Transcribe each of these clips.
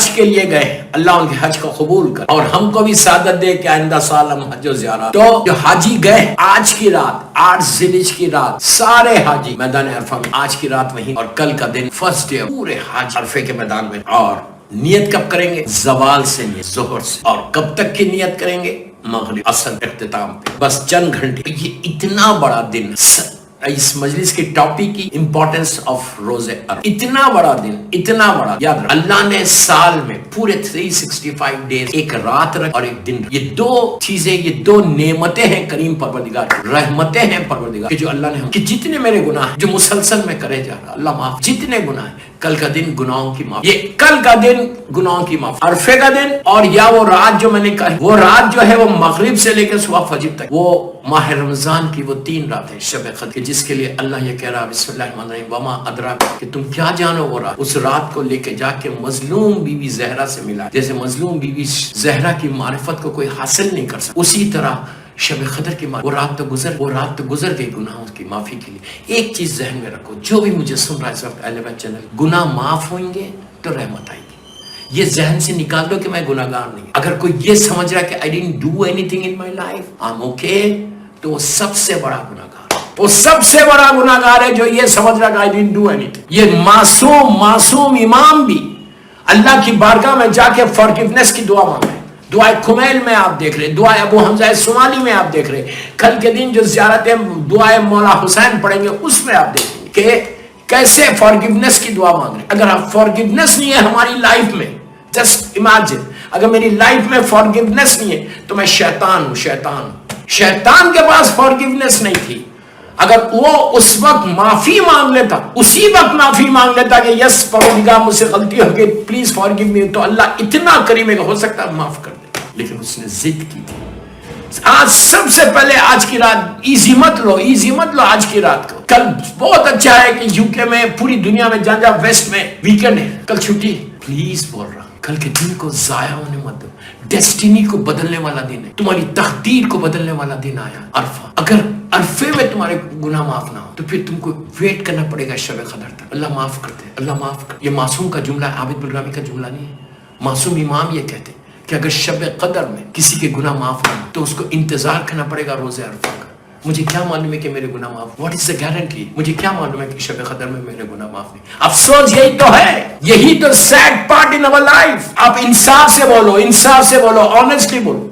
حج کے لیے گئے، اللہ ان کے حج کو قبول کر اور ہم کو بھی سعادت دے کہ آئندہ سال ہم حج و زیارت۔ تو جو حاجی گئے آج کی رات 8 ذی الحجہ کی رات سارے حاجی میدان عرفہ میں، آج کی رات وہیں، اور کل کا دن فرسٹ ڈے پورے حج عرفے کے میدان میں۔ اور نیت کب کریں گے؟ زوال سے، نیت ظہر سے، اور کب تک کی نیت کریں گے؟ مغرب اصل اختتام پہ، بس چند گھنٹے۔ یہ اتنا بڑا دن، اس مجلس کی ٹاپک کی امپورٹنس آف روزے عرفہ، اتنا بڑا دن، اتنا بڑا، یاد رکھ اللہ نے سال میں پورے 365 ڈیز ایک رات رکھ اور ایک دن رکھ۔ یہ دو چیزیں، یہ دو نعمتیں ہیں کریم پروردگار کی، رحمتیں ہیں پروردگار کہ جو اللہ نے ہم کہ جتنے میرے گناہ جو مسلسل میں کرے جا رہا، اللہ معاف، جتنے گناہ ہیں، کل کا دن گناہوں کی معاف، یہ کل کا دن گناہوں کی معاف، عرفے کا دن، اور یا وہ رات جو میں نے کہا، وہ رات جو ہے وہ مغرب سے لے کے صبح فجر تک، وہ ماہ رمضان کی وہ 3 راتیں شب قدر، جس کے لیے اللہ یہ کہہ رہا بسم اللہ الرحمن الرحیم وما ادراک، کہ تم کیا جانو وہ رات، اس رات کو لے کے جا کے مظلوم بی بی زہرا سے ملا، جیسے مظلوم بی بی زہرا کی معرفت کو کوئی حاصل نہیں کر سکتا، اسی طرح شب قدر کی وہ رات تو گزر گئی گناہوں کی معافی کے لیے۔ ایک چیز ذہن میں رکھو، جو بھی مجھے سن رہا ہے اس وقت اہل بیت چینل، گناہ معاف ہوئیں گے تو رحمت آئے گی، یہ ذہن سے نکال دو کہ میں گناہگار نہیں۔ اگر کوئی یہ سمجھ رہا ہے کہ I didn't do anything in my life, I'm okay، تو وہ سب سے بڑا گناہگار، وہ سب سے بڑا گناہگار ہے جو یہ سمجھ رہا کہ I didn't do anything۔ یہ معصوم امام بھی اللہ کی بارگاہ میں جا کے فارگیونیس کی دعا مانگے، دعائے کمیل میں آپ دیکھ رہے، دعائے ابو حمزہ سمالی میں آپ دیکھ رہے، کل کے دن جو زیارتیں دعائے مولا حسین پڑھیں گے اس میں آپ دیکھیں گے کہ کیسے فارگیونیس کی دعا مانگ رہے۔ اگر آپ فارگیونیس نہیں ہے ہماری لائف میں، جسٹ امیجن اگر میری لائف میں فارگیونیس نہیں ہے تو میں شیطان ہوں، شیطان کے پاس فارگیونیس نہیں تھی، اگر وہ اس وقت معافی مانگ لیتا، اسی وقت معافی مانگ لیتا کہ یس پروردگار مجھ سے غلطی ہو گئی پلیز فارگیو می، تو اللہ اتنا کریم ہے کہ ہو سکتا ہے معاف کر دے، لیکن اس نے ضد کی تھی۔ آج سب سے پہلے آج کی رات ایزی مت لو آج کی رات کو۔ کل بہت اچھا ہے کہ یو کے میں پوری دنیا میں جہاں ویسٹ میں ویکنڈ ہے، کل چھٹی، پلیز بول رہا ہوں کل کے دن کو ضائع ہونے مت دو، ڈیسٹینی کو بدلنے والا دن ہے، تمہاری تقدیر کو بدلنے والا دن آیا عرفہ۔ اگر عرفے میں تمہارے گناہ معاف نہ ہو تو پھر تم کو ویٹ کرنا پڑے گا شب قدر تک۔ اللہ معاف کرتے، اللہ معاف کر، یہ معصوم کا جملہ ہے، عابد بلرامی کا جملہ نہیں ہے، معصوم امام یہ کہتے کہ اگر شب قدر میں کسی کے گناہ معاف ہو تو اس کو انتظار کرنا پڑے گا روزے عرفہ کا۔ مجھے کیا معلوم ہے کہ میرے گناہ معاف، واٹ از دا گارنٹی، مجھے کیا معلوم ہے کہ شب قدر میں میرے گناہ معاف نہیں۔ افسوس یہی تو ہے، یہی تو سیڈ پارٹ ان اور لائف۔ آپ انصاف سے بولو، آنیسٹلی بولو۔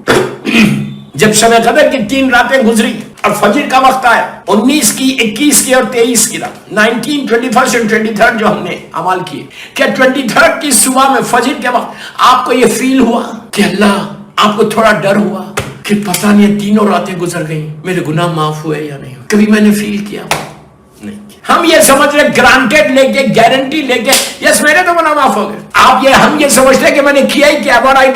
جب شب قدر کی 3 راتیں گزری اور فجر کا وقت آیا، 19 کی، 21 کی اور 23 کی رات، 19, 21 اور 23 جو ہم نے عمل کیے، کیا 23 کی صبح میں فجر کے وقت آپ کو یہ فیل ہوا کہ اللہ، آپ کو تھوڑا ڈر ہوا کہ پتہ نہیں 3 راتیں گزر گئیں، میرے گناہ معاف ہوئے یا نہیں؟ کبھی میں نے فیل کیا نہیں۔ ہم یہ سمجھ رہے گرانٹیڈ لے کے، گارنٹی لے کے، یس میرے تو گناہ معاف ہو گئے۔ ہم یہ سمجھتے کہ میں نے کیا ہی کیا، what I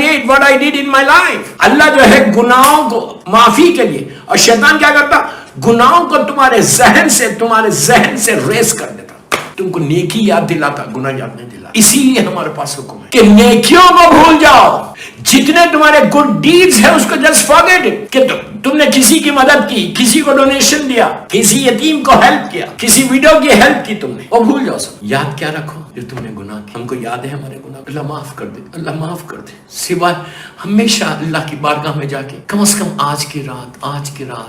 did in my life۔ اللہ جو ہے گناہوں کو معافی کے لیے، اور شیطان کیا کرتا؟ گناہوں کو تمہارے ذہن سے ریس کر دیتا، تم کو نیکی یاد دلاتا، گناہ یاد نہیں دلاتا۔ اسی لیے ہمارے پاس حکم ہے کہ نیکیوں کو بھول جاؤ، جتنے تمہارے گڈ ڈیڈز ہیں اس کو جسٹ فارگیٹ اٹ، کہ تم نے کسی کی مدد کی، کسی کو ڈونیشن دیا، کسی یتیم کو ہیلپ کیا، کسی ویڈو کی ہیلپ کی، تم نے وہ بھول جاؤ سب۔ یاد کیا رکھو جو تم نے گناہ کیا، ہم کو یاد ہے ہمارے گناہ، اللہ معاف کر دے، اللہ معاف کر دے، سوائے ہمیشہ اللہ کی بارگاہ میں جا کے کم از کم آج کی رات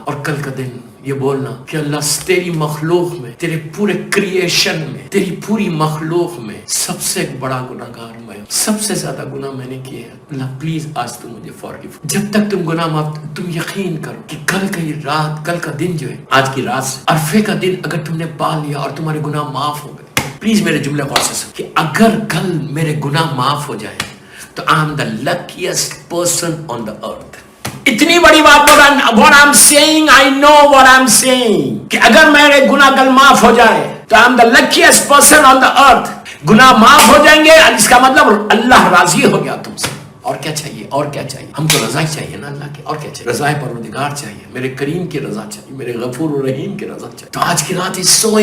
اور کل کا دن یہ بولنا کہ اللہ تیری مخلوق میں، تیرے پورے کریشن میں، تیری پوری مخلوق میں سب سے بڑا گناہگار میں، سب سے زیادہ گناہ میں نے کیے ہیں، اللہ پلیز آج تم مجھے فارگیو۔ جب تک تم گناہ معاف، تم یقین کرو کہ کل کا یہ رات، کل کا دن جو ہے، آج کی رات سے عرفے کا دن اگر تم نے پا لیا اور تمہارے گناہ معاف ہو گئے، پلیز میرے جملے غور سے سن کہ اگر کل میرے گناہ معاف ہو جائے تو I am the luckiest person on the earth۔ اتنی بڑی بات what I'm saying, I know what I'm saying، کہ اگر میرے گناہ کل معاف ہو جائے تو I am the luckiest person on the earth۔ گناہ معاف ہو جائیں گے، اس کا مطلب اللہ راضی ہو گیا تم سے۔ اور کیا چاہیے، اور کیا چاہیے؟ ہم کو رضا چاہیے نا اللہ کی، اور کیا چاہیے؟ رضا پروردگار چاہیے، میرے کریم کی رضا چاہیے، میرے غفور الرحیم کی رضا چاہیے۔ تو آج کی رات is so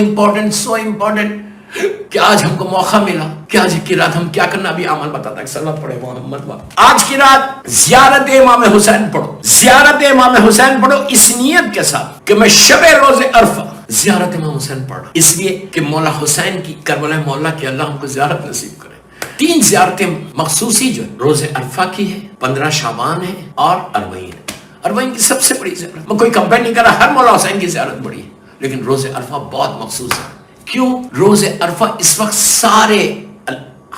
important کہ آج ہم کو موقع ملا کہ آج کی رات ہم کیا کرنا، بھی عمل بتاتا ہے۔ صلوات پڑھے محمد بات۔ آج کی رات زیارت امام حسین پڑھو، اس نیت کے ساتھ کہ میں شب روز عرفہ زیارت امام حسین پڑھ رہا، اس لیے کہ مولا حسین کی کربلا مولا کی اللہ ہم کو زیارت نصیب کرے۔ 3 زیارتیں مخصوصی جو روز عرفہ کی ہے، 15 شعبان ہے اور اربعین. اربعین کی سب سے بڑی زیارت، میں کوئی کمپیئر نہیں کر رہا، ہر مولا حسین کی زیارت بڑی ہے، لیکن روز عرفہ بہت مخصوص ہے. کیوں؟ روز عرفہ اس وقت سارے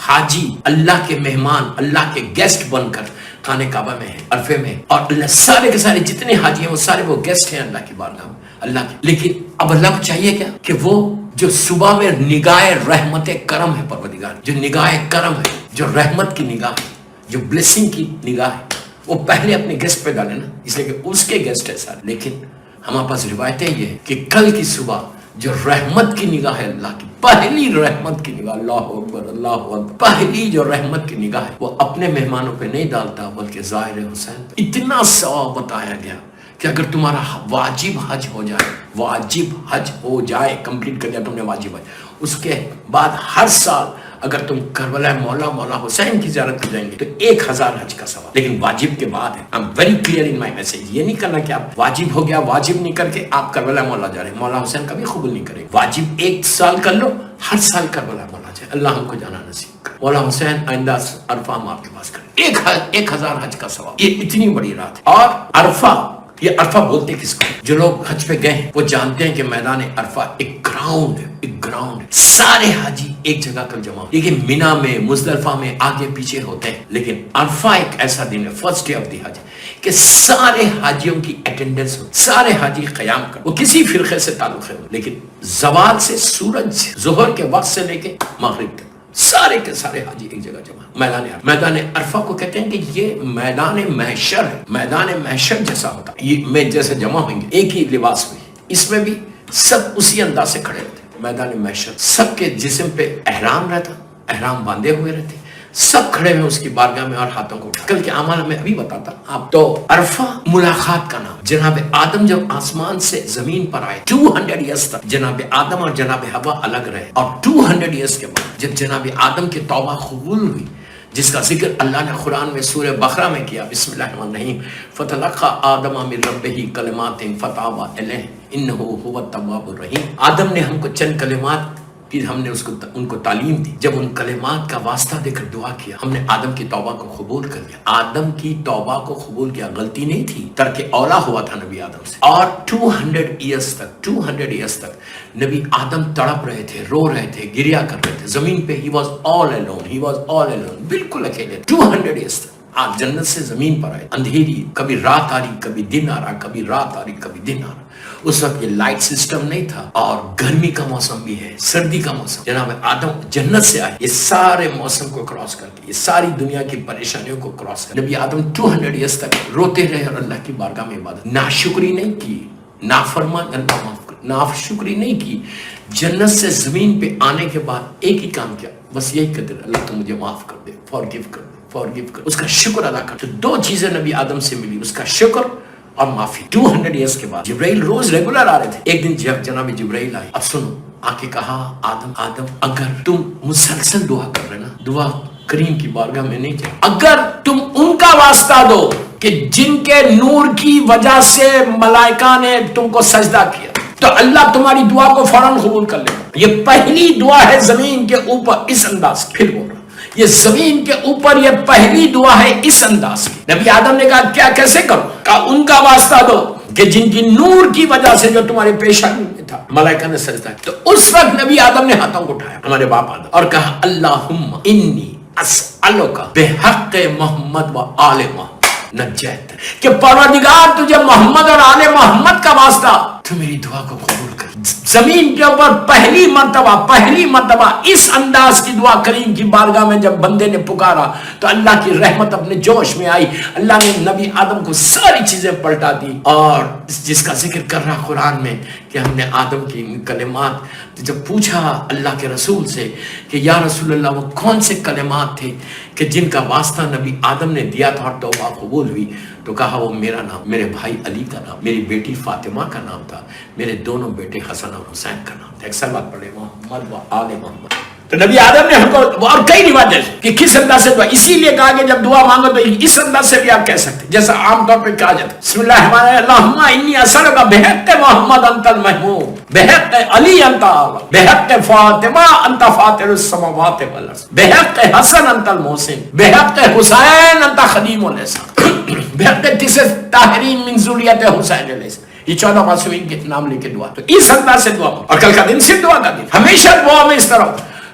حاجی اللہ کے مہمان، اللہ کے گیسٹ بن کر خانہ کعبہ میں ہے، عرفے میں، اور اللہ سارے کے سارے جتنے حاجی ہیں وہ سارے وہ گیسٹ ہیں اللہ کی بارگاہ میں، اللہ کے. لیکن اب اللہ کو چاہیے کیا کہ وہ جو صبح میں نگاہ رحمت کرم ہے، پروردگار جو نگاہ کرم ہے، جو رحمت کی نگاہ ہے، جو بلیسنگ کی نگاہ ہے، وہ پہلے اپنے گیسٹ پہ ڈالے نا، اس لیے کہ اس کے گیسٹ ہے سارے. لیکن ہمارے پاس روایتیں یہ ہے کہ کل کی صبح جو رحمت کی نگاہ ہے، اللہ کی پہلی رحمت کی نگاہ، اللہ اکبر اللہ اکبر، پہلی جو رحمت کی نگاہ ہے وہ اپنے مہمانوں پہ نہیں ڈالتا بلکہ ظاہر حسین پہ. اتنا ثواب بتایا گیا کہ اگر تمہارا واجب حج ہو جائے، واجب حج ہو جائے، کمپلیٹ کر دیا تم نے واجب حج، اس کے بعد ہر سال اگر تم کربلا مولا حسین کی زیارت کر جائیں گے تو 1000 حج کا ثواب. لیکن واجب کے بعد ہے. I'm very clear in my message. یہ نہیں کرنا کہ آپ واجب ہو گیا، واجب نہیں کر کے آپ کربلا مولا جا رہے ہیں، مولا حسین کبھی قبول نہیں کرے. واجب 1 سال کر لو، ہر سال کربلا مولا جائے. اللہ ہم کو جانا نصیب کرے. مولا حسین آئندہ عرفہ ہم آپ کے پاس کریں. 1000 حج کا ثواب. یہ اتنی بڑی رات ہے. اور عرفہ، یہ عرفہ بولتے کس کو؟ جو لوگ حج پہ گئے ہیں وہ جانتے ہیں کہ میدان عرفہ ایک گراؤنڈ ہے، ایک گراؤنڈ ہے. سارے حاجی ایک جگہ کر جمع، لیکن مینا میں، مزدلفہ میں آگے پیچھے ہوتے ہیں، لیکن عرفہ ایک ایسا دن ہے، فرسٹ ڈے آف دی حج، کہ سارے حاجیوں کی اٹینڈنس ہو، سارے حاجی قیام کر، وہ کسی فرقے سے تعلق ہے، لیکن زوال سے سورج ظہر کے وقت سے لے کے مغرب تک سارے کے سارے حاجی ایک جگہ جمع. میدان عرفہ کو کہتے ہیں کہ یہ میدان محشر ہے، میدان محشر جیسا ہوتا ہے. یہ میں جیسے جمع ہوئیں گے ایک ہی لباس میں، اس میں بھی سب اسی انداز سے کھڑے ہوتے ہیں. میدان محشر سب کے جسم پہ احرام رہتا، احرام باندھے ہوئے رہتے، سب کھڑے ہوئے اس کی بارگاہ میں اور ہاتھوں کو اٹھا. کل کے اعمال میں ابھی بتاتا آپ. تو عرفہ ملاقات کا نام. جناب آدم جب آسمان سے زمین پر آئے 200 ایئرس تک جناب آدم اور جناب حوا الگ رہے، اور 200 ایئرس کے بعد جب جناب آدم کی توبہ قبول ہوئی، جس کا ذکر اللہ نے قرآن میں سورہ بقرہ میں کیا، بسم اللہ الرحمن الرحیم، فَتَلَقَّى آدَمَ مِن رَبِّهِ كَلِمَاتٍ فَتَابَ عَلَيْهِ إِنَّهُ هُوَ التَّوَّابُ الرَّحِيمُ. آدم نے ہم کو چند کلمات کی، ہم نے ان کو تعلیم دی. جب ان کلمات کا واسطہ دے کر دعا کیا، ہم نے آدم کی توبہ کو قبول کر لیا. آدم کی توبہ کو قبول کیا، غلطی نہیں تھی، ترک اولا ہوا تھا نبی آدم سے. اور 200 ایئرس تک نبی آدم تڑپ رہے تھے، رو رہے تھے، گریا کر رہے تھے زمین پہ. ہی واز آل alone، بالکل اکیلے. 200 ایئرس تک آپ جنت سے زمین پر آئے، اندھیری، کبھی رات آ رہی کبھی دن آ رہا، کبھی رات آ رہی کبھی دن آ رہا. اس وقت یہ لائٹ سسٹم نہیں تھا، اور گرمی کا موسم بھی ہے، سردی کا موسم. جناب آدم جنت سے آئے، یہ سارے موسم کو کراس کر کے، یہ ساری دنیا کی پریشانیوں کو کراس کر نبی آدم 200 ایئرس تک روتے رہے اور اللہ کی بارگاہ میں عبادت. ناشکری نہیں کی، نافرمان، اللہ معاف کر، ناشکری نہیں کی. جنت سے زمین پہ آنے کے بعد ایک ہی کام کیا، بس یہی کہتے رہے، اللہ تو مجھے معاف کر دے، فارگیو کر دے، فارگیو کر. اس کا شکر ادا کر. تو 2 چیزیں نبی آدم سے ملی، اس کا شکر اور معافی. 200 ایئرس کے بعد جبرائیل روز ریگولر آ رہے تھے. ایک دن جب جناب جبرائیل آئے، اب سنو، آ کے کہا آدم اگر تم مسلسل دعا کر رہے نا، دعا کریم کی بارگاہ میں نہیں جائے، اگر تم ان کا واسطہ دو کہ جن کے نور کی وجہ سے ملائکہ نے تم کو سجدہ کیا، تو اللہ تمہاری دعا کو فوراً قبول کر لے گا. یہ پہلی دعا ہے زمین کے اوپر اس انداز کی. پھر بول رہا، یہ زمین کے اوپر یہ پہلی دعا ہے اس انداز کی. نبی آدم نے کہا کیا کیسے کرو؟ کہا ان کا واسطہ دو کہ جن کی نور کی وجہ سے جو تمہارے پیشانی میں تھا ملائکہ نے سجدہ کیا. تو اس وقت نبی آدم نے ہاتھوں کو اٹھایا، ہمارے باپ آدم، اور کہا اللہم انی اسألک بحق محمد و آل محمد نجیت، کہ پروردگار تجھے محمد اور آل محمد کا واسطہ تو میری دعا کو قبول کر. زمین کے اوپر پہلی مرتبہ اس انداز کی دعا کریم کی بارگاہ میں جب بندے نے پکارا تو اللہ کی رحمت اپنے جوش میں آئی. اللہ نے نبی آدم کو ساری چیزیں پلٹا دی. اور جس کا ذکر کر رہا قرآن میں کہ ہم نے آدم کی کلمات، جب پوچھا اللہ کے رسول سے کہ یا رسول اللہ وہ کون سے کلمات تھے کہ جن کا واسطہ نبی آدم نے دیا تھا اور توبہ قبول ہوئی، تو کہا وہ میرا نام، میرے بھائی علی کا نام، میری بیٹی فاطمہ کا نام تھا، میرے دونوں بیٹے حسن اور حسین کا نام تھا. ایک سال بات پڑھے، محمد و آل محمد. تو نبی آدم نے ہم کو اور کئی روایت کہ کس انداز سے دعا، اسی لیے کہا کہ جب دعا مانگو تو اس انداز سے بھی آپ کہہ سکتے جیسا عام طور پہ کہا جاتا ہے بسم اللہ الرحمن الرحیم اللہم انی اسألک بحق محمد انت المحمود بحق علی انت اعلی بحق فاطمہ انت فاطر السماوات والارض بحق حسن انت المحسن بحق حسین انت خدیم الاحسان بحق تسع طاہرین من ذریت حسین علیہ السلام، یہ 14 معصومین کے نام لے کے دعا، تو اس انداز سے دعا، اور کل کا دن صرف دعا کا دن، ہمیشہ دعا میں اس طرح.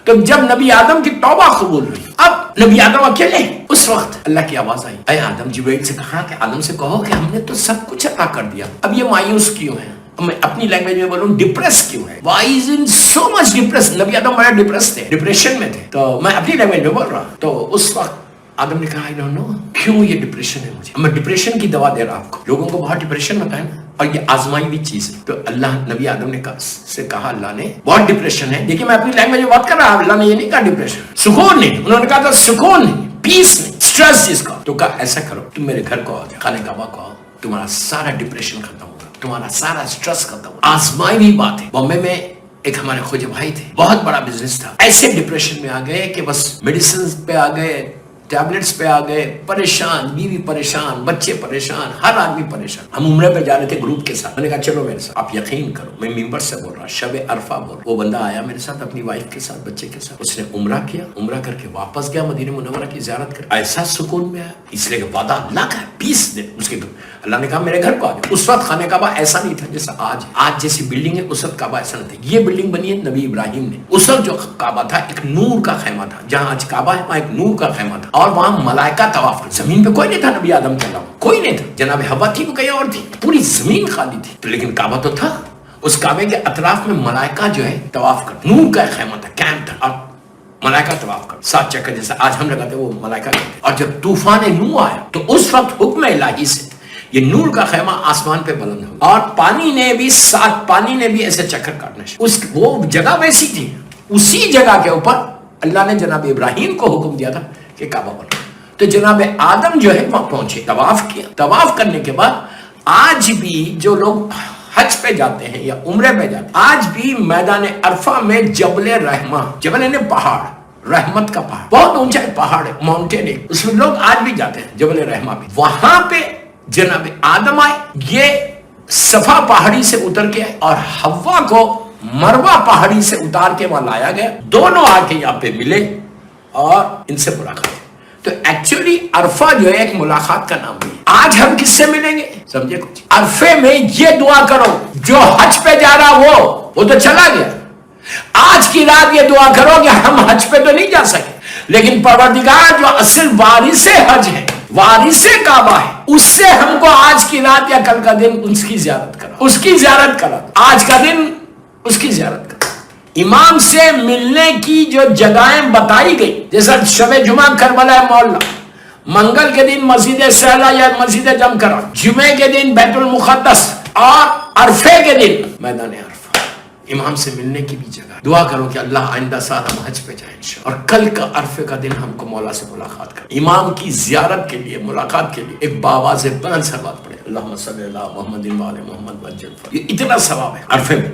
تو جب نبی آدم کی توبہ قبول ہوئی، اب نبی آدم اکیلے، اس وقت اللہ کی آواز آئی، اے آدم، جبرائیل سے کہا کہ آدم سے کہو کہ ہم نے تو سب کچھ عطا کر دیا، اب یہ مایوس کیوں ہے؟ میں اپنی لینگویج میں بولوں ڈپریس کیوں ہے؟ Why is in so much depressed؟ نبی آدم بڑا ڈپریس تھے، ڈپریشن میں تھے، تو میں اپنی لینگویج میں بول رہا ہوں. تو اس وقت آدم نے کہا I don't know کیوں یہ ڈپریشن ہے مجھے، میں ڈپریشن کی دوا دے رہا ہوں آپ کو، لوگوں کو بہت ڈپریشن ہوتا ہے نا، اور یہ آزمائی ہوئی چیز ہے. تو اللہ نبی آدم نے سے کہا، اللہ نے بہت ڈپریشن ہے، دیکھیں میں اپنی لینگویج میں بات کر رہا ہوں، اللہ نے یہ نہیں کہا ڈپریشن، سکون نہیں، انہوں نے کہا تھا سکون نہیں، پیس نہیں، سٹریس جس کا. تو کہا ایسا کرو، تم میرے گھر کو آ جاؤ، خانہ کعبہ کو آؤ، تمہارا سارا ڈپریشن ختم ہوگا، تمہارا سارا سٹریس ختم ہوگا. آزمائی ہوئی بات ہے. بامبے میں ایک ہمارے خوج بھائی تھے، بہت بڑا بزنس تھا، ایسے ڈپریشن میں آ گئے کہ بس میڈیسنز پہ آ گئے، ٹیبلٹس پہ آ گئے، پریشان، بیوی پریشان، بچے پریشان، ہر آدمی پریشان. ہم عمرے پہ جا رہے تھے گروپ کے ساتھ، میں نے کہا چلو میرے ساتھ. آپ یقین کرو میں ممبر سے بول رہا، شب عرفہ بول رہا، وہ بندہ آیا میرے ساتھ اپنی وائف کے ساتھ، بچے کے ساتھ، اس نے عمرہ کیا، عمرہ کر کے واپس گیا مدینہ منورہ کی زیارت کر، ایسا سکون میں آیا، اس لیے کہ وعدہ اللہ کا پیس دے اس کے. اللہ نے کہا میرے گھر کو آ جاؤ. اس وقت خانہ کعبہ ایسا نہیں تھا جیسا آج جیسی بلڈنگ ہے، اس وقت کعبہ ایسا نہیں تھا. یہ بلڈنگ بنی ہے نبی ابراہیم نے. اس وقت جو کعبہ تھا ایک نور کا خیمہ تھا، جہاں آج کعبہ ہے وہاں ایک نور کا خیمہ تھا، اور وہاں ملائکہ طواف کر. زمین پہ کوئی نہیں تھا نبی آدم کے علاوہ، کوئی نہیں تھا. جناب حوا تھی وہ کہیں اور تھی، پوری زمین خالی تھی. تو لیکن کعبہ تو تھا، اس کعبے کے اطراف میں ملائکہ جو ہے طواف کر، نور کا خیمہ تھا، کیمپ تھا، اور ملائکہ طواف کر 7 چکر جیسا آج ہم لگاتے وہ ملائکہ کرتے. اور جب طوفان نوح آیا تو اس وقت حکم الہی سے یہ نور کا خیمہ آسمان پہ بلند ہو، اور پانی نے بھی ایسے چکر کاٹنا شروع. وہ جگہ ویسی تھی، اسی جگہ کے اوپر اللہ نے جناب ابراہیم کو حکم دیا تھا کہ کعبہ بناؤ. تو جناب آدم جو ہے وہاں پہنچے، طواف کیا. طواف کرنے کے بعد آج بھی جو لوگ حج پہ جاتے ہیں یا عمرے پہ جاتے ہیں، آج بھی میدان عرفہ میں جبل رحمہ، جبل یعنی پہاڑ، رحمت کا پہاڑ، بہت اونچا پہاڑ ہے، ماؤنٹین ہے، اس میں لوگ آج بھی جاتے ہیں جبل رحمہ پہ. وہاں پہ جناب آدم آئے، یہ صفا پہاڑی سے اتر کے آئے، اور حوا کو مروہ پہاڑی سے اتار کے وہاں لایا گیا. دونوں آ کے یہاں پہ ملے اور ان سے ملاقات. تو ایکچولی عرفہ جو ہے ایک ملاقات کا نام ہے. آج ہم کس سے ملیں گے سمجھے کچھ؟ عرفے میں یہ دعا کرو، جو حج پہ جا رہا وہ تو چلا گیا. آج کی رات یہ دعا کرو کہ ہم حج پہ تو نہیں جا سکے، لیکن پروردگار جو اصل وارث حج ہے، وارث کعبہ ہے، اس سے ہم کو آج کی رات یا کل کا دن اس کی زیارت کرا. آج کا دن اس کی زیارت کرا. امام سے ملنے کی جو جگہیں بتائی گئی، جیسا شب جمعہ کربلا مولا، منگل کے دن مسجد سہلا یا مسجد جمکرہ، جمعے کے دن بیت المقدس، اور عرفے کے دن میدان عرفہ. امام سے ملنے کی بھی جگہ. دعا کرو کہ اللہ آئندہ سال ہم حج پہ جائیں انشاءاللہ، اور کل کا عرفے کا دن ہم کو مولا سے ملاقات کریں. امام کی زیارت کے لیے، ملاقات کے لیے ایک باواز بلند ثواب پڑے، اللہم صلی اللہ محمد وعلی محمد وجل. یہ اتنا ثواب ہے عرفے میں.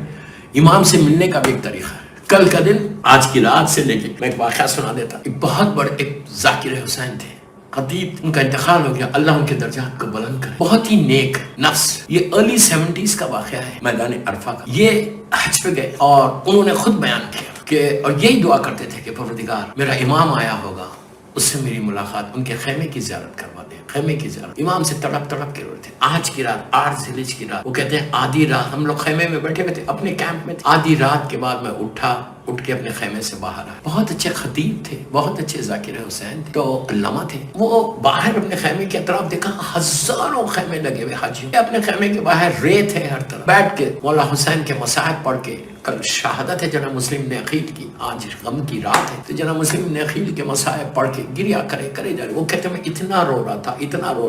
امام سے ملنے کا بھی ایک طریقہ ہے. کل کا دن آج کی رات سے لے کے میں ایک واقعہ سنا دیتا. ایک بہت بڑے ایک ذاکر حسین تھے، خطیب، ان کا انتقال ہو گیا، اللہ ان کے درجات کو بلند کرے. بہت ہی نیک نفس. یہ ارلی 70s کا واقعہ ہے میدان عرفہ کا. یہ حج پہ گئے اور انہوں نے خود بیان کیا کہ، اور یہی دعا کرتے تھے کہ پروردگار میرا امام آیا ہوگا، اس سے میری ملاقات، ان کے خیمے کی زیارت کروا دیں. خیمے کی زیارت. امام سے تڑپ کے رو رہے تھے. آج کی رات 8 ذی الحجہ کی رات، وہ کہتے ہیں آدھی رات ہم لوگ خیمے میں بیٹھے ہوئے تھے، اپنے کیمپ میں تھے. آدھی رات کے بعد میں اٹھ کے اپنے خیمے سے باہر آیا. بہت اچھے خطیب تھے، بہت اچھے ذاکر حسین تھے، تو علامہ تھے. وہ باہر اپنے خیمے کے اطراف دیکھا ہزاروں خیمے لگے ہوئے حاجی. اپنے خیمے کے باہر ریت ہے ہر طرف. بیٹھ کے مولا حسین کے مصاحب پڑھ کے، کل شہادت ہے جناب مسلم نے عقیل کی، آج غم کی رات ہے، تو جناب مسلم نے عقیل کے مصاحب پڑھ کے گریا کرے جا رہے. وہ کہتے میں اتنا رو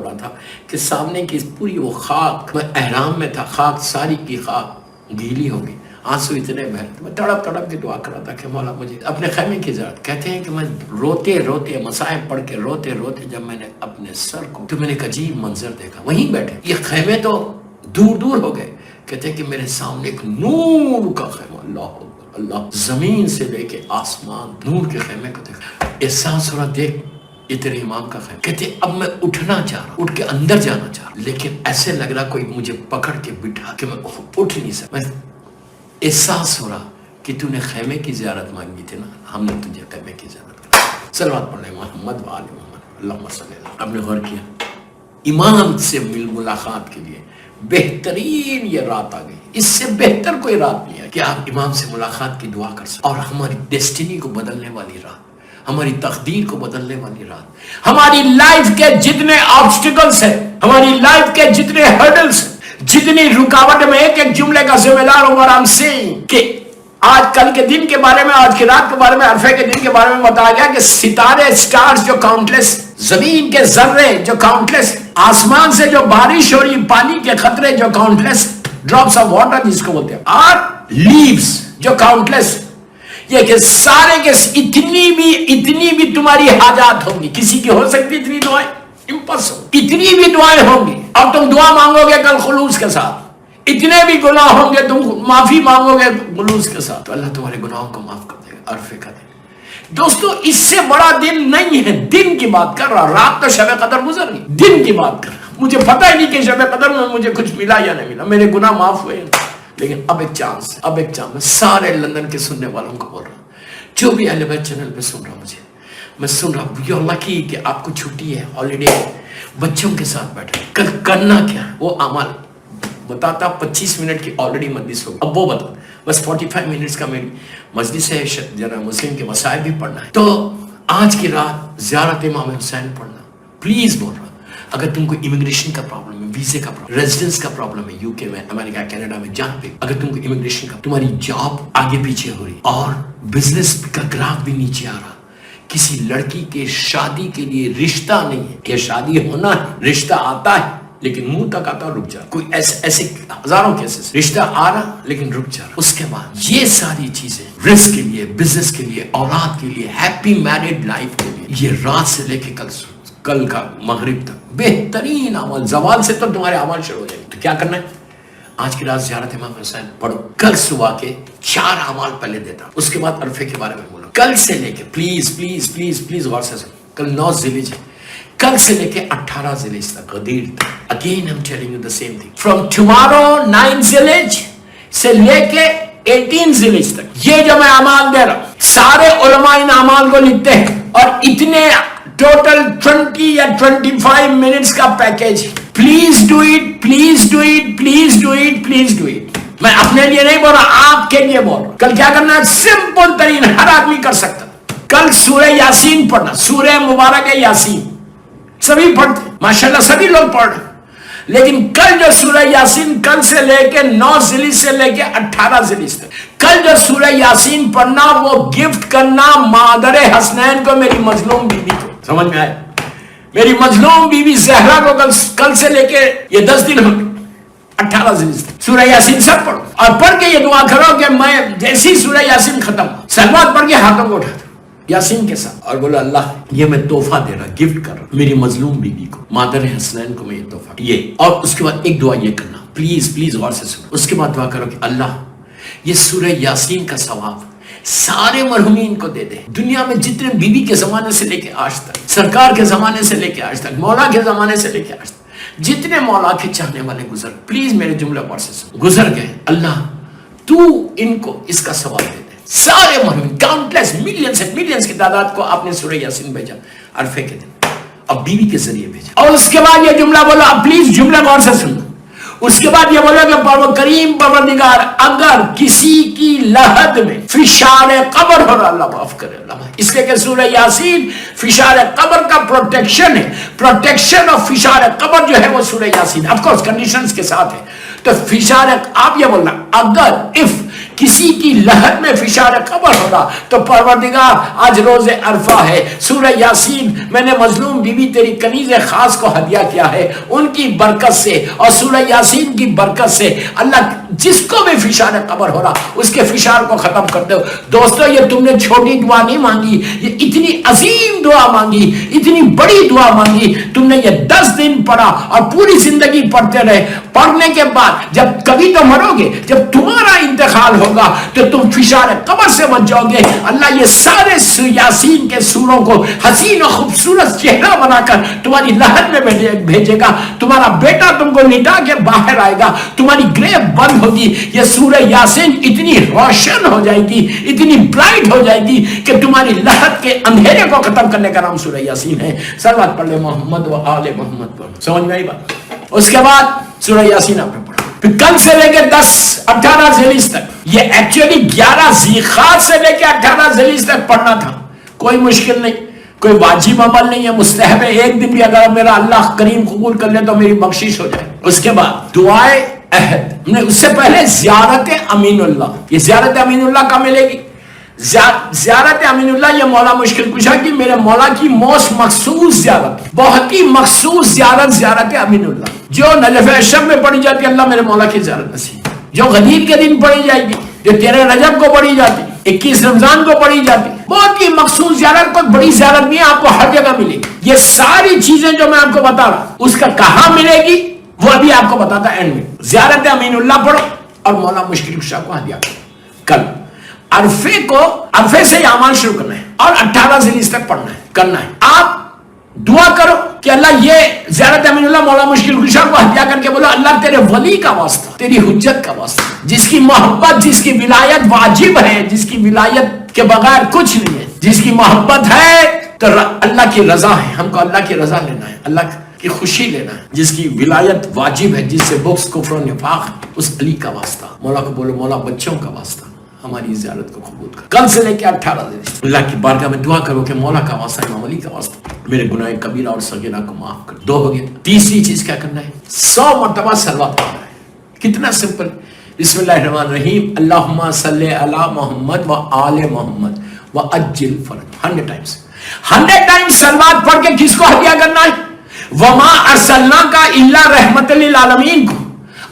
رہا تھا کہ سامنے کی پوری وہ خاک، میں احرام میں تھا، خاک ساری کی خاک گیلی ہو گئی، آنسو اتنے بہہ رہے. میں تڑپ کے دعا کر رہا تھا کہ مولا مجھے اپنے خیمے کی زیارت. کہتے ہیں کہ میں روتے مصائب پڑھ کے روتے جب میں نے اپنے سر کو، تو میں نے ایک عجیب منظر دیکھا. وہیں بیٹھے، یہ خیمے تو دور ہو گئے. کہتے ہیں کہ میرے سامنے ایک نور کا خیمہ، اللہ اللہ زمین سے لے کے آسمان نور کے خیمے کو دیکھ، احساس ہو رہا دیکھ یہ تیرے امام کا خیمہ. کہتے اب میں اٹھنا چاہ رہا، اٹھ کے اندر جانا چاہ رہا، لیکن ایسے لگ رہا کوئی مجھے پکڑ کے بٹھا کہ میں اٹھ نہیں سکتا. احساس ہو رہا کہ تو نے خیمے کی زیارت مانگی تھی نا، ہم نے تجھے خیمے کی زیارت کر. صلوات پڑھ لیں محمد و آل محمد اللہم صلی اللہ. آپ نے غور کیا امام سے ملاقات کے لیے بہترین یہ رات آ گئی، اس سے بہتر کوئی رات نہیں ہے کہ آپ امام سے ملاقات کی دعا کر سکیں. اور ہماری ڈیسٹینی کو بدلنے والی رات، ہماری تقدیر کو بدلنے والی رات، ہماری لائف کے جتنے آبسٹیکلز ہیں، ہماری لائف کے جتنے ہرڈلز ہیں، جتنی رکاوٹ میں ایک جملے کا ذمہ دار ہوں. اور ہم سین کہ آج کل کے دن کے بارے میں، آج کی رات کے بارے میں، عرفے کے دن کے بارے میں بتایا گیا کہ ستارے سٹارز جو کاؤنٹلیس، زمین کے ذرے جو کاؤنٹلیس، آسمان سے جو بارش ہو رہی پانی کے قطرے جو کاؤنٹلیس، ڈراپس آف واٹر جس کو بولتے ہیں، اور لیوز جو کاؤنٹلیس، یہ کہ سارے کے اتنی بھی تمہاری حاجات ہوں گی. کسی کی ہو سکتی اتنی دعائیں؟ امپاسبل. اتنی بھی دعائیں ہوں گی اور تم دعا مانگو گے کل خلوص کے ساتھ، اتنے بھی گناہ ہوں گے تم معافی مانگو گے خلوص کے ساتھ تو اللہ تمہارے گناہوں کو معاف کر دے گا. عرفے کا دن دوستو اس سے بڑا دن نہیں ہے. دن کی بات کر رہا، رات تو شب قدر گزر گئی، دن کی بات کر رہا. مجھے پتہ ہی نہیں کہ شب قدر میں مجھے کچھ ملا یا نہیں ملا، میرے گناہ معاف ہوئے، لیکن اب ایک چانس، اب ایک چانس. میں سارے لندن کے سننے والوں کو بول رہا ہوں، جو بھی اہل بیت چینل پہ سن رہا، مجھے میں سن رہا ہوں، یو لکی کہ آپ کو چھٹی ہے، ہالیڈے ہے، بچوں کے ساتھ بیٹھے. کل کرنا کیا ہے وہ اعمال بتاتا. 25 منٹ کی آلریڈی مجلس ہوگی، اب وہ بتا بس 45 منٹس کا میری مجلس ہے. جنرل مسلم کے مسائل بھی پڑھنا ہے. تو آج کی رات زیارت امام حسین پڑھنا پلیز. بول رہا اگر تم کو امیگریشن کا پرابلم ہے، ویزے کا پرابلم، ریزیڈنس کا پرابلم ہے، یو کے میں، امریکہ، کینیڈا میں، جہاں پہ اگر تم کو امیگریشن کا، تمہاری جاب آگے پیچھے ہو رہی اور بزنس کا گراف بھی نیچے آ رہا، کسی لڑکی کے شادی کے لیے رشتہ نہیں ہے کہ شادی ہونا ہے، رشتہ آتا ہے لیکن منہ تک آتا رک جا. کوئی ایسے ہزاروں کیسز، رشتہ آ رہا لیکن رک جا رہا. اس کے بعد یہ ساری چیزیں رزق کے لیے، بزنس کے لیے، اولاد کے لیے، ہیپی میرڈ لائف کے لیے، یہ رات سے لے کے کل کا مغرب تک بہترین عمل. زوال سے تو تمہارے عمل شروع ہو جائیں گے. تو کیا کرنا ہے؟ آج کی رات زیارت امام حسین پڑھو. کل صبح کے 4 اعمال پہلے دیتا، اس کے بعد عرفے کے بارے میں بولو. کل سے لے کے پلیز پلیز پلیز پلیز غور سے سن. کل 9 ذیلحجہ ہے، کل سے لے کے 18 ذیلحجہ تک، غدیر تک. Again I'm telling you the same thing. From tomorrow 9 ذیلحجہ سے لے کے 18 ذیلحجہ تک یہ جو میں اعمال دے رہا ہوں، سارے علماء ان اعمال کو لکھتے ہیں اور اتنے ٹوٹل 20 یا 25 منٹس کا package. Please do it, please do it, please do it, please do it. میں اپنے لیے نہیں بول رہا، آپ کے لیے بول رہا. کل کیا کرنا ہے؟ سمپل ترین، ہر آدمی کر سکتا. کل سورہ یاسین پڑھنا، سورہ مبارک یاسین سبھی پڑھتے، ماشاءاللہ سبھی لوگ پڑھ رہے. لیکن کل جو سورہ یاسین کل سے لے کے 9 ذیلحجہ سے لے کے 18 ذیلحجہ تک، کل جو سورہ یاسین پڑھنا وہ گفٹ کرنا مادر حسنین کو، میری مظلوم بیوی کو. سمجھ میں آئے؟ میری مظلوم بیوی زہرا کو کل سے لے کے یہ 10 دن ہو گئے 18 ذیلحجہ تک سورہ یاسین سب پڑھو اور پڑھ کے یہ دعا کرو کہ میں جیسی سورہ یاسین ختم سلوات پڑھ کے ہاتھوں کو اٹھا دو یاسین کے ساتھ اور بولو اللہ یہ میں تحفہ دے رہا، گفٹ کر رہا میری مظلوم بیوی کو، مادر حسنین کو میں یہ تحفہ یہ. اور اس کے بعد ایک دعا یہ کرنا، پلیز پلیز غور سے سنو. اس کے بعد دعا کرو کہ اللہ یہ سورہ یاسین کا ثواب سارے مرحومین کو دے دے. دنیا میں جتنے بیوی کے زمانے سے لے کے آج تک، سرکار کے زمانے سے لے کے آج تک، مولا کے زمانے سے لے کے آج تک، جتنے مولا کے چاہنے والے گزر، پلیز میرے جملے غور سے سنو، گزر گئے، اللہ تو ان کو اس کا ثواب دے دے. سارے مرحومین، کاؤنٹلیس، ملینز کی تعداد کو آپ نے سورہ یاسین بھیجا عرفے کے دن اور بیوی کے ذریعے بھیجا. اور اس کے بعد یہ جملہ بولو، اب پلیز جملہ غور سے سنو. اس کے بعد یہ بولو کہ کریم پروردگار اگر کسی کی لحد میں فشار قبر ہو رہا، اللہ معاف کرے، اللہ معاف. اس لیے کہ سورہ یاسین فشار قبر کا پروٹیکشن ہے. پروٹیکشن آف فشار قبر جو ہے وہ سورہ یاسین آف کورس کنڈیشنز کے ساتھ ہے. تو فشار آپ یہ بولنا اگر کسی کی لہر میں فشار قبر ہو رہا تو پروردگار آج روز عرفہ ہے، سورہ یاسین میں نے مظلوم بی بی تیری کنیز خاص کو ہدیہ کیا ہے، ان کی برکت سے اور سورہ یاسین کی برکت سے اللہ جس کو بھی فشار قبر ہو رہا اس کے فشار کو ختم کرتے ہو۔ دوستو یہ تم نے چھوٹی دعا نہیں مانگی، یہ اتنی عظیم دعا مانگی، اتنی بڑی دعا مانگی۔ تم نے یہ 10 دن پڑھا اور پوری زندگی پڑھتے رہے۔ پڑھنے کے بعد جب کبھی تو مرو گے، جب تمہارا انتقال ہوگا تو تم فشار قبر سے بچ جاؤ گے۔ اللہ یہ سارے یاسین کے سوروں کو حسین و خوبصورت چہرہ بنا کر تمہاری لہر میں بھیجے گا۔ تمہارا بیٹا تم کو لٹا کے باہر آئے گا، تمہاری گریو بند ہوگی۔ یہ سورہ یاسین اتنی روشن ہو جائے گی، اتنی برائٹ ہو جائے گی کہ تمہاری لہر کے اندھیرے کو ختم کرنے کا نام سورہ یاسین ہے۔ صلوات پڑھ لے محمد و آل محمد پر۔ سمجھ میں آئی بات؟ اس کے بعد سورہ یاسین آپ نے پڑھا، پھر کل سے لے کے 18 ذیلحج تک، یہ ایکچولی 11 ذیقعدہ سے لے کے 18 ذیلحج تک پڑھنا تھا۔ کوئی مشکل نہیں، کوئی واجب عمل نہیں ہے، مستحب ہے۔ ایک دن بھی اگر میرا اللہ کریم قبول کر لے تو میری بخشش ہو جائے۔ اس کے بعد دعائے عہد، ہم نے اس سے پہلے زیارت امین اللہ، یہ زیارت امین اللہ کا ملے گی۔ زیارت امین اللہ یہ مولا مشکل کشا کی میرے مولا کی موسٹ مخصوص زیارت، بہت ہی مخصوص زیارت امین اللہ، جو نجف اشرف میں پڑھی جاتی ہے۔ اللہ میرے مولا کی زیارت نصیب، جو غدیر کے دن پڑھی جائے گی، جو 13 رجب کو پڑھی جاتی، 21 رمضان کو پڑھی جاتی، بہت ہی مخصوص زیارت، کوئی بڑی زیارت نہیں ہے، آپ کو ہر جگہ ملے گی۔ یہ ساری چیزیں جو میں آپ کو بتا رہا اس کا کہاں ملے گی وہ ابھی آپ کو بتاتا اینڈ میں۔ زیارت امین اللہ پڑھو اور مولا مشکل کشا کو ہدیہ کرو۔ کل عرفے سے یہ اعمال شروع کرنا ہے اور 18 ذیلحج تک پڑھنا ہے، کرنا ہے۔ آپ دعا کرو کہ اللہ یہ زیارت امین اللہ مولا مشکل کشا کو ہدیہ کر کے بولو اللہ تیرے ولی کا واسطہ، تیری حجت کا واسطہ، جس کی محبت، جس کی ولایت واجب ہے، جس کی ولایت کے بغیر کچھ نہیں ہے، جس کی محبت ہے تو اللہ کی رضا ہے، ہم کو اللہ کی رضا لینا ہے، اللہ کی خوشی لینا ہے، جس کی ولایت واجب ہے، جس سے بغض کفر و نفاق، اس علی کا واسطہ۔ مولا کو بولو مولا بچوں کا واسطہ ہماری زیارت کو قبول کر۔ کل سے لے کے 18 ذیلحج اللہ کی بارگاہ میں دعا کرو کہ مولا کا واسطہ، امام علی کا واسطہ میرے گناہ کبیرہ اور صغیرہ کو معاف کر۔ 2 ہو گیا۔ تیسری چیز کیا کرنا ہے؟ 100 مرتبہ صلوات پڑھنا ہے۔ کتنا سمپل، بسم اللہ الرحمن الرحیم، اللہم صلی علی محمد و آل محمد و اجل فرج، 100 ٹائمز 100 ٹائمز صلوات پڑھ کے کس کو ہدیہ کرنا ہے؟ وما ارسلناک الا رحمت للعالمین کو،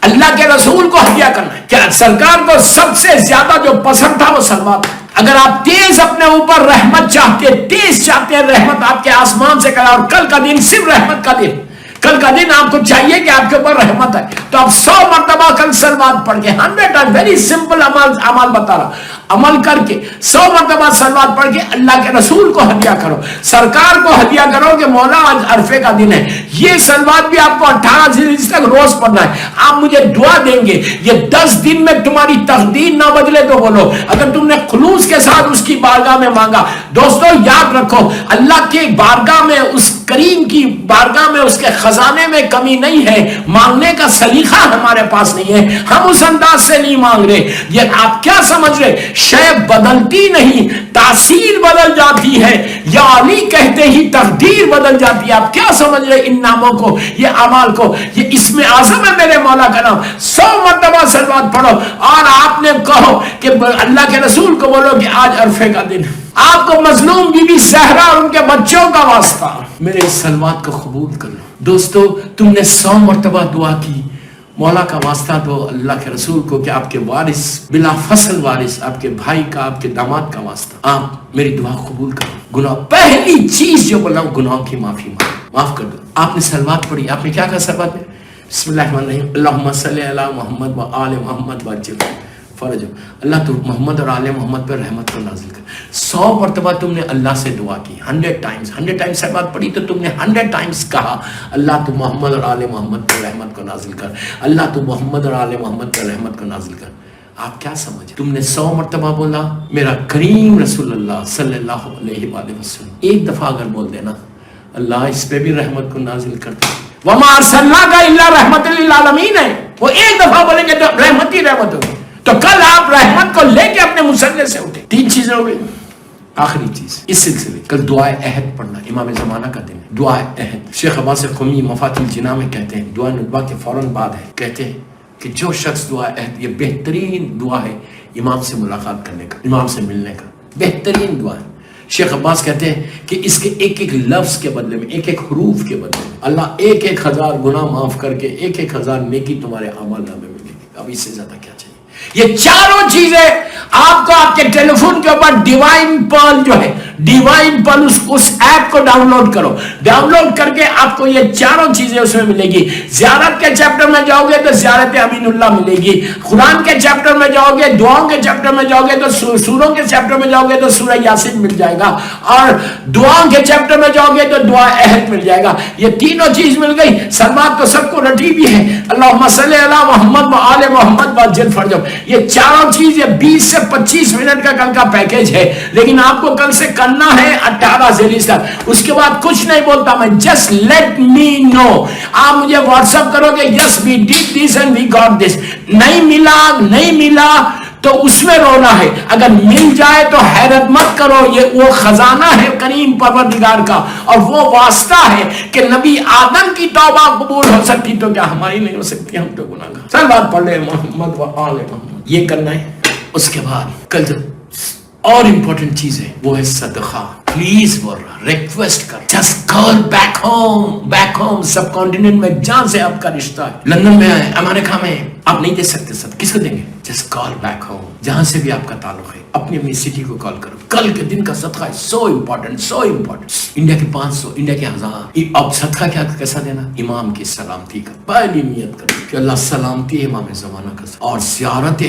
اللہ کے رسول کو ہدیہ کرنا ہے۔ کیا سرکار کو سب سے زیادہ جو پسند تھا وہ صلوات۔ اگر آپ تیز اپنے اوپر رحمت چاہتے، تیز چاہتے ہیں رحمت آپ کے آسمان سے کرا، اور کل کا دن صرف رحمت کا دن، کل کا دن آپ کو چاہیے کہ آپ کے اوپر رحمت ہے، تو آپ 100 مرتبہ کل صلوات پڑھ کے 100 ٹائم، ویری سمپل عمل بتا رہا، عمل کر کے 100 مرتبہ صلوات پڑھ کے اللہ کے رسول کو ہدیہ کرو، سرکار کو ہدیہ کرو کہ مولا آج عرفے کا دن ہے۔ یہ صلوات بھی آپ کو 18 ذیلحج تک روز پڑھنا ہے۔ آپ مجھے دعا دیں گے، یہ 10 دن میں تمہاری تقدیر نہ بدلے تو بولو، اگر تم نے خلوص کے ساتھ اس کی بارگاہ میں مانگا۔ دوستو یاد رکھو، اللہ کی بارگاہ میں، اس کریم کی بارگاہ میں، اس کے خزانے میں کمی نہیں ہے، مانگنے کا سلیقہ ہمارے پاس نہیں ہے، ہم اس انداز سے نہیں مانگ رہے۔ یہ آپ کیا سمجھ رہے؟ شے بدلتی نہیں، تاثیر بدل جاتی ہے، یا علی کہتے ہی تقدیر بدل جاتی ہے۔ آپ کیا سمجھ رہے ان ناموں کو، یہ اعمال کو؟ یہ اسم اعظم ہے میرے مولا کا نام۔ 100 مرتبہ صلوات پڑھو اور آپ نے کہو کہ اللہ کے رسول کو بولو کہ آج عرفے کا دن ہے، آپ کو مظلوم بی بی زہرا اور ان کے بچوں کا واسطہ میرے اس صلوات کو قبول کر لو۔ دوستو تم نے 100 مرتبہ دعا کی، مولا کا واسطہ دو اللہ کے رسول کو کہ آپ کے وارث، بلا فصل وارث، آپ کے بھائی کا، آپ کے داماد کا واسطہ آپ میری دعا قبول کرو۔ گناہ پہلی چیز جو بولا گناہوں کی معافی معاف کر دو۔ آپ نے صلوات پڑھی، آپ نے کیا کہا صلوات میں؟ بسم اللہ الرحمن الرحیم، اللہم صلی علی محمد و آل محمد وعجل فرج، اللہ تو محمد اور آل محمد پر رحمت کو نازل کر۔ 100 مرتبہ تم نے اللہ سے دعا کی، 100 ٹائمز صلوات پڑھی تو تم نے 100 ٹائمز کہا اللہ تو محمد اور آل محمد پر رحمت کو نازل کر، اللہ تو محمد اور آل محمد پر رحمت کو نازل کر۔ آپ کیا سمجھ، تم نے 100 مرتبہ بولا میرا کریم رسول اللہ صلی اللہ علیہ وآلہ وسلم، ایک دفعہ اگر بول دینا اللہ اس پہ بھی رحمت کو نازل کرتا، وما ارسلناک الا رحمت للعالمین ہے، وہ ایک دفعہ بولیں گے تو رحمت ہی رحمت ہوگی۔ تو کل آپ رحمت کو لے کے اپنے مصلے سے اٹھے۔ 3 چیزیں ہو گئی۔ آخری چیز اس سلسلے، کل دعائے عہد پڑھنا، امام زمانہ کا دن ہے، دعائے عہد۔ شیخ عباس قمی مفاتیح الجناح میں کہتے ہیں، دعا ندبہ کے فوراً بعد ہے، کہتے ہیں کہ جو شخص دعا عہد، یہ بہترین دعا ہے امام سے ملاقات کرنے کا، امام سے ملنے کا، بہترین دعا ہے۔ شیخ عباس کہتے ہیں کہ اس کے ایک ایک لفظ کے بدلے میں، ایک ایک حروف کے بدلے میں اللہ 1,000 گناہ معاف کر کے 1,000 نیکی تمہارے اعمال نامے میں ملے گی۔ اب اس سے زیادہ کیا چاہیے؟ یہ چاروں چیزیں آپ کو آپ کے ٹیلی فون کے اوپر ڈیوائن پرل جو ہے، ڈیوائن پرل اس ایپ کو ڈاؤن لوڈ کرو، ڈاؤن لوڈ کر کے آپ کو یہ چاروں چیزیں اس میں ملے گی۔ زیارت کے چیپٹر میں جاؤ گے تو زیارت امین اللہ ملے گی، قرآن کے چیپٹر میں جاؤ گے، دعاؤں کے چیپٹر میں جاؤ گے تو سوروں کے چیپٹر میں جاؤ گے تو سورہ یاسین مل جائے گا، اور دعاؤں کے چیپٹر میں جاؤ گے تو دعا عہد مل جائے گا۔ یہ تینوں چیز مل گئی۔ سلوات تو سب کو رٹی بھی ہے، اللہم صلی علی محمد و آل محمد وعجل فرجہ۔ یہ چاروں چیز، یہ 20 سے 25 منٹ کا کل کا پیکیج ہے، لیکن آپ کو کل سے کرنا ہے 18 ذیلی تک۔ اس کے بعد کچھ نہیں بولتا میں، جسٹ لیٹ می نو۔ آپ مجھے واٹس ایپ کرو گے yes we did this and we got this, نہیں ملا تو اس میں رونا ہے، اگر مل جائے تو حیرت مت کرو، یہ وہ خزانہ ہے کریم پروردگار کا، اور وہ واسطہ ہے کہ نبی آدم کی توبہ قبول ہو سکتی تو کیا ہماری نہیں ہو سکتی؟ ہم تو گناہگار۔ صلوات پڑھ لے محمد و آل محمد۔ یہ کرنا ہے۔ اس کے بعد کل جو اور امپورٹنٹ چیز ہے وہ ہے صدقہ۔ پلیز بول رہا، ریکویسٹ کر، جسٹ کال بیک ہوم۔ سب کانٹیننٹ میں جہاں سے آپ کا رشتہ ہے، لندن میں ہے، امریکہ میں ہے، آپ نہیں دے سکتے صدقہ، کس کو دیں گے؟ جسٹ کال بیک ہوم، جہاں سے بھی آپ کا تعلق ہے اپنی سٹی کو کال کرو۔ کل کے دن کا صدقہ ہے سو امپورٹنٹ۔ انڈیا کے 500، انڈیا کے 1000۔ اب صدقہ کیسا دینا؟ امام کی سلامتی کا پہلی نیت کرو کہ اللہ سلامتی امام زمانہ کا، اور زیارت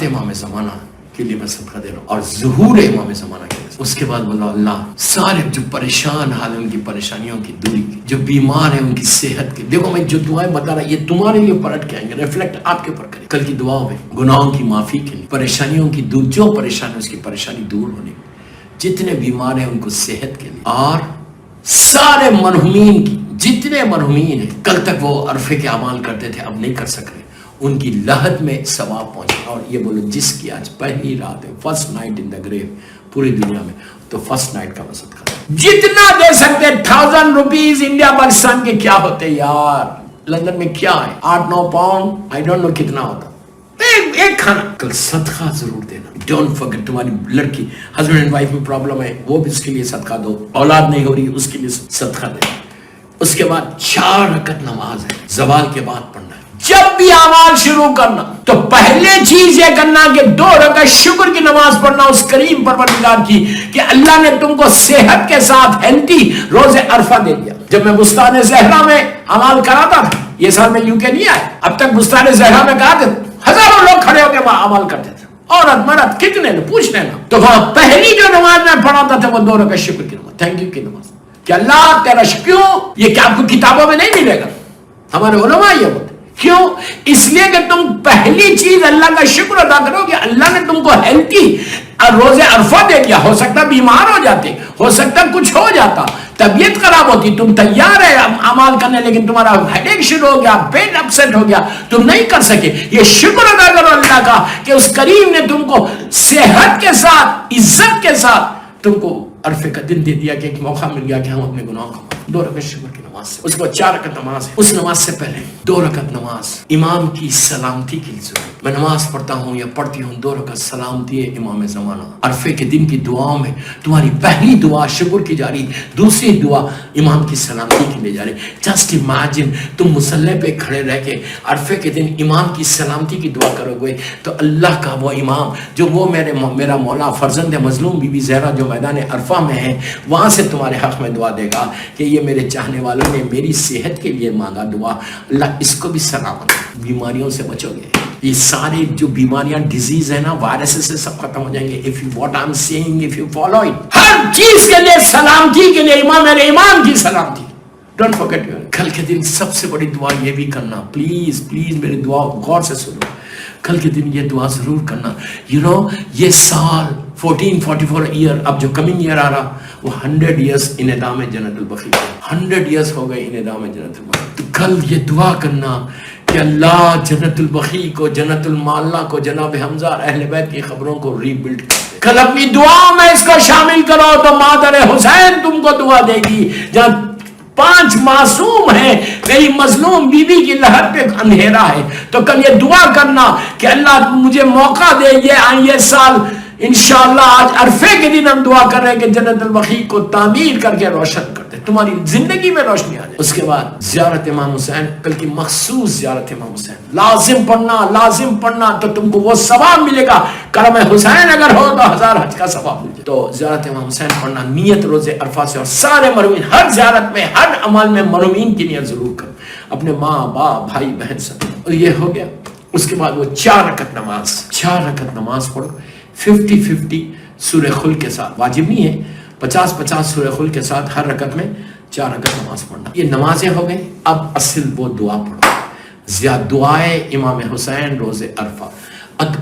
امام زمانہ کے لیے میں صدقہ دے رہا ہوں، اور ظہور امام زمانہ کے لیے۔ اس کے بعد بولا اللہ سارے جو پریشان حال ان کی پریشانیوں کی دوری کی، جو بیمار ہیں ان کی صحت کی۔ دیکھو میں جو دعائیں بتا رہا یہ تمہارے لیے پلٹ کے آئیں گے، ریفلیکٹ آپ کے اوپر کریں۔ کل کی دعاؤں میں گناہوں کی معافی کے لیے، پریشانیوں کی دور، جو پریشان ہے اس کی پریشانی دور ہونے کی، جتنے بیمار ہیں ان کو صحت کے لیے، اور سارے مرحومین کی، جتنے مرحومین ہیں کل تک وہ عرفے کے اعمال کرتے تھے اب نہیں کر سک رہے، ان کی لحد میں ثواب پہنچے۔ اور یہ بولو جس کی آج پہلی رات ہے، فرسٹ نائٹ ان دا گریو پوری دنیا میں، تو فرسٹ نائٹ کا وسط کرو، جتنا دے سکتے۔ 1000 روپیز انڈیا پاکستان کے کیا ہوتے یار، لندن میں کیا ہے 8-9 پاؤنڈ، آئی ڈونٹ نو کتنا ہوتا ایک کھانا۔ کل صدقہ ضرور دینا، ڈونٹ فرگیٹ۔ تمہاری لڑکی ہسبینڈ اینڈ وائف میں پرابلم ہے، وہ بھی اس کے لیے صدقہ دو، اولاد نہیں ہو رہی اس کے لیے صدقہ دے۔ اس کے بعد 4 رکعت نماز ہے زوال کے بعد پڑھنا ہے۔ جب بھی اعمال شروع کرنا تو پہلے چیز یہ کرنا کہ 2 رکعت شکر کی نماز پڑھنا اس کریم پروردگار کی کہ اللہ نے تم کو صحت کے ساتھ ہیلتھی روز عرفہ دے دیا۔ جب میں بستان زہرا میں اعمال کراتا تھا، یہ سال میں UK نہیں آیا، اب تک بستان زہرا میں کہا تھا ہزاروں لوگ کھڑے ہو کے وہاں عمل کرتے تھے، عورت مرد کتنے نے پوچھ لینا۔ تو وہاں پہلی جو نماز میں پڑھاتا تھا وہ 2 رکعت شکر کی نماز، تھینک یو کی نماز، کہ اللہ تیرا کیوں یہ کہ آپ کو کتابوں میں نہیں ملے گا، ہمارے علماء یہ بولتے کیوں؟ اس لیے کہ تم پہلی چیز اللہ کا شکر ادا کرو کہ اللہ نے تم کو ہیلتھی روز عرفہ دے دیا۔ ہو سکتا بیمار ہو جاتے، ہو سکتا کچھ ہو جاتا، طبیعت خراب ہوتی، تم تیار ہے اعمال کرنے لیکن تمہارا ہیڈ ایک شروع ہو گیا، پیٹ اپسیٹ ہو گیا، تم نہیں کر سکے۔ یہ شکر ادا کرو اللہ کا کہ اس کریم نے تم کو صحت کے ساتھ، عزت کے ساتھ تم کو عرفے کا دن دے دیا کہ ایک موقع مل گیا کہ ہم اپنے گناہوں کو 2 رکعت شکر کی نماز سے، اس کو 4 رکعت نماز ہے۔ اس نماز سے پہلے 2 رکعت نماز امام کی سلامتی کے لیے، میں نماز پڑھتا ہوں یا پڑھتی ہوں 2 رکعت سلامتی ہے امام زمانہ۔ عرفے کے دن کی دعاؤں میں تمہاری پہلی دعا شکر کی جاری، دوسری دعا امام کی سلامتی کے لیے جاری۔ جسٹ امیجن تم مصلی پہ کھڑے رہ کے عرفے کے دن امام کی سلامتی کی دعا کرو گے تو اللہ کا وہ امام جو وہ میرا مولا فرزند مظلوم بی بی زہرا جو میدان عرفہ میں ہے، وہاں سے تمہارے حق میں دعا دے گا کہ یہ میرے چاہنے والوں نے میری صحت کے لیے مانگا دعا، اللہ اس کو بھی سلامت، بیماریوں سے بچو گے۔ یہ سارے جو بیماریاں ڈیزیز ہیں نا، وائرس سے سب ختم ہو جائیں گے if you what I'm saying, if you follow it۔ ہر چیز کے لیے سلامتی کے لیے امام، میرے امام کی سلامتی، ڈونٹ فرگیٹ۔ کل کے دن سب سے بڑی دعا یہ بھی کرنا، پلیز میری دعا غور سے سنو، کل کے دن یہ دعا ضرور کرنا۔ یہ سال 1444 ایئر، اب جو کمنگ ایئر آ رہا وہ 100 ایئرس انعدام جنت البقیع، 100 ایئرس ہو گئے انعدام جنت البقیع۔ تو کل یہ دعا کرنا کہ اللہ جنت البقیع کو، جنت المعلا کو، جناب حمزہ اور اہل بیت کی خبروں کو ری بلڈ کر دے۔ کل اپنی دعا میں اس کو شامل کرو تو مادر حسین تم کو دعا دے گی۔ جہاں 5 معصوم ہیں، میری مظلوم بیوی کی لہر پہ اندھیرا ہے، تو کل یہ دعا کرنا کہ اللہ مجھے موقع دے، یہ سال انشاءاللہ آج عرفے کے دن ہم دعا کر رہے ہیں کہ جنت البقیع کو تعمیر کر کے روشن کر دے، تمہاری زندگی میں روشنی آ جائے۔ اس کے بعد زیارت امام حسین، کل کی مخصوص زیارت امام حسین لازم پڑھنا تو تم کو وہ ثواب ملے گا۔ کرم حسین اگر ہو تو 1000 حج کا ثواب مل جائے۔ تو زیارت امام حسین پڑھنا نیت روز عرفہ سے، اور سارے مرحومین ہر زیارت میں ہر عمل میں مرحومین کی نیت ضرور کرو، اپنے ماں باپ بھائی بہن سب۔ اور یہ ہو گیا۔ اس کے بعد وہ 4 رکعت نماز پڑھو 50-50 سورہ خلق کے ساتھ، واجب نہیں ہے، 50-50 سورہ خلق کے ساتھ ہر رکعت میں 4 رکعت نماز پڑھنا۔ یہ نمازیں ہو گئی۔ اب اصل وہ دعا پڑھو، دعائے امام حسین روز عرفہ۔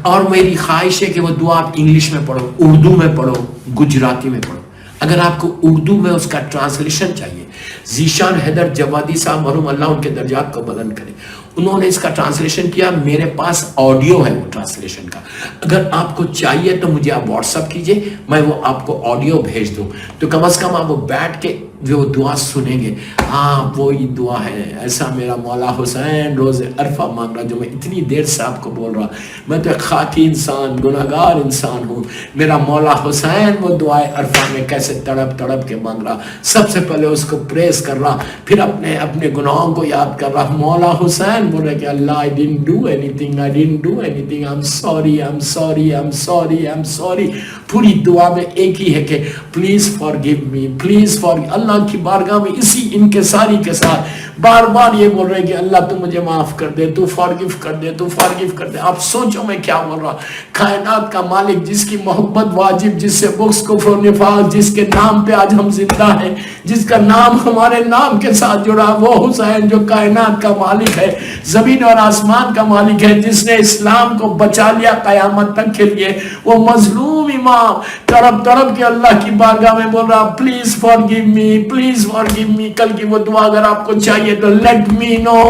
اور میری خواہش ہے کہ وہ دعا آپ انگلش میں پڑھو، اردو میں پڑھو، گجراتی میں پڑھو۔ اگر آپ کو اردو میں اس کا ٹرانسلیشن چاہیے، ذیشان حیدر جوادی صاحب مرحوم اللہ ان کے درجات کو بلند کرے، انہوں نے اس کا ٹرانسلیشن کیا، میرے پاس آڈیو ہے وہ ٹرانسلیشن کا۔ اگر آپ کو چاہیے تو مجھے آپ واٹس ایپ کیجئے، میں وہ آپ کو آڈیو بھیج دوں، تو کم از کم آپ وہ بیٹھ کے وہ دعا سنیں گے۔ ہاں وہی دعا ہے، ایسا میرا مولا حسین روز عرفہ مانگ رہا، جو میں اتنی دیر سے آپ کو بول رہا۔ میں تو ایک خاکی انسان، گناہگار انسان ہوں، میرا مولا حسین وہ دعائے عرفہ میں کیسے تڑپ کے مانگ رہا۔ سب سے پہلے اس کو پریز کر رہا، پھر اپنے گناہوں کو یاد کر رہا۔ مولا حسین بول رہے کہ اللہ I didn't do anything, I'm sorry۔ پوری دعا میں ایک ہی ہے کہ پلیز forgive me، اللہ کی بارگاہ میں اسی انکساری کے ساتھ بار بار یہ بول رہے کہ اللہ تو مجھے معاف کر دے، تو فارگیو کر دے۔ آپ سوچو میں کیا بول رہا۔ کائنات کا مالک جس کی محبت واجب، جس سے بغض کفر و نفاق، جس کے نام پہ آج ہم زندہ ہیں، جس کا نام ہمارے نام کے ساتھ جڑا، وہ حسین جو کائنات کا مالک ہے، زمین اور آسمان کا مالک ہے، جس نے اسلام کو بچا لیا قیامت تک کے لیے۔ وہ مظلوم امام تڑپ کے اللہ کی بارگاہ میں بول رہا پلیز فارگیو می۔ کل کی وہ دعا اگر آپ کو چاہیے تو لیٹ می نو،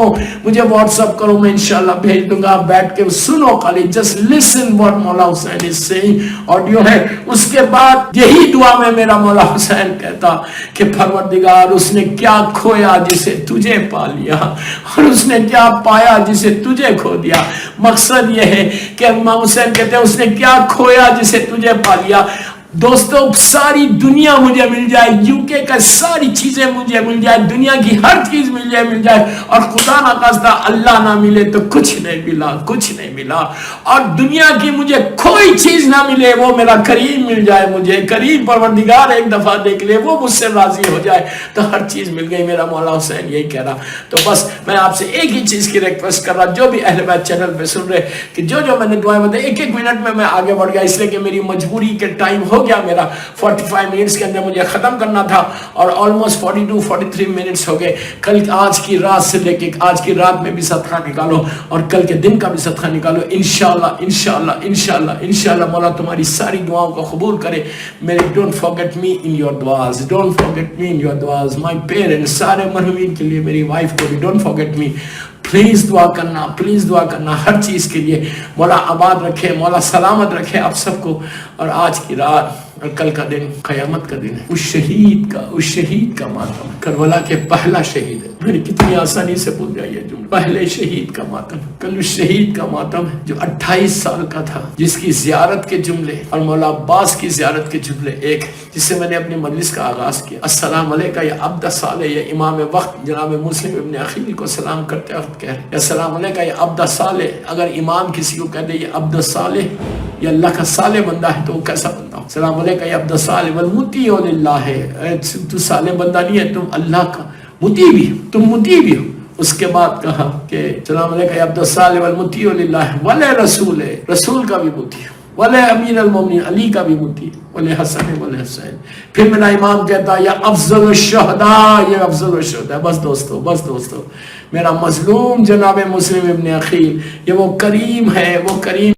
مجھے واٹس ایپ کرو، میں انشاءاللہ بھیج دوں گا۔ بیٹھ کے سنو، خالی جسٹ لسن واٹ مولا حسین از سیئنگ، آڈیو ہے۔ اس کے بعد یہی دعا میں میرا مولا حسین کہتا کہ پروردگار اس نے کیا کھویا جسے تجھے پا لیا، اور اس نے کیا پایا جسے تجھے کھو دیا۔ مقصد یہ ہے کہ امام حسین کہتے ہیں اس نے کیا کھویا جسے تجھے پا لیا۔ دوستو ساری دنیا مجھے مل جائے، UK کا ساری چیزیں مجھے مل جائے، دنیا کی ہر چیز مل جائے، اور خدا نہ خواستہ اللہ نہ ملے تو کچھ نہیں ملا، اور دنیا کی مجھے کوئی چیز نہ ملے، وہ میرا کریم مل جائے، مجھے کریم پروردگار ایک دفعہ دیکھ لے، وہ مجھ سے راضی ہو جائے تو ہر چیز مل گئی۔ میرا مولا حسین یہی کہہ رہا۔ تو بس میں آپ سے ایک ہی چیز کی ریکویسٹ کر رہا، جو بھی اہل بیت چینل پہ سن رہے، کہ جو میں نے دعائیں بتائی، ایک منٹ میں آگے بڑھ گیا، اس لیے کہ میری مجبوری کے ٹائم ہو گیا، میرا 45 منٹس کے اندر مجھے ختم کرنا تھا، اور آلموسٹ 42-43 منٹس ہو گئے۔ آج کی رات سے لے کے آج کی رات میں بھی صدقہ نکالو، اور کل کے دن کا بھی صدقہ نکالو۔ انشاءاللہ مولا تمہاری ساری دعاؤں کو قبول کرے۔ میری don't forget me in your du'as، my parents، سارے مرحومین کے لیے، میری وائف کو بھی ڈونٹ forget me۔ پلیز دعا کرنا ہر چیز کے لیے۔ مولا آباد رکھے، مولا سلامت رکھے آپ سب کو۔ اور آج کی رات اور کل کا دن قیامت کا دن ہے، اس شہید کا ماتم، کربلا کے پہلا شہید ہے۔ میری کتنی آسانی سے بول جائے یہ جملہ، پہلے شہید کا ماتم، کل اس شہید کا ماتم ہے جو 28 سال کا تھا، جس کی زیارت کے جملے اور مولا عباس کی زیارت کے جملے ایک، جس سے میں نے اپنی مجلس کا آغاز کیا۔ السلام علیکہ یا عبد صالح، یا امام وقت جناب مسلم ابن عقیل کو سلام کرتے وقت کہہ رہے ہیں السلام علیکہ یا عبد صالح۔ اگر امام کسی کو کہہ دے یہ عبد صالح، یہ اللہ کا صالح بندہ ہے، تو وہ کیسا بندہ ہو؟ السلام علیکہ یا عبد صالح والمطیع للہ، تو صالح بندہ نہیں ہے، تم اللہ کا مطیع بھی ہو، تم مطیع بھی ہو۔ اس کے بعد کہا کہ السلام علیکہ یا عبد صالح والمطیع للہ ولی رسول، رسول کا بھی مطیع، ولی امیر المومنین، علی کا بھی مطیع، ولی حسن ولی حسین۔ پھر میرا امام کہتا یا افضل الشہداء، یہ افضل الشہداء۔ بس دوستو میرا مظلوم جناب مسلم ابن عقیل، یہ وہ کریم ہے، وہ کریم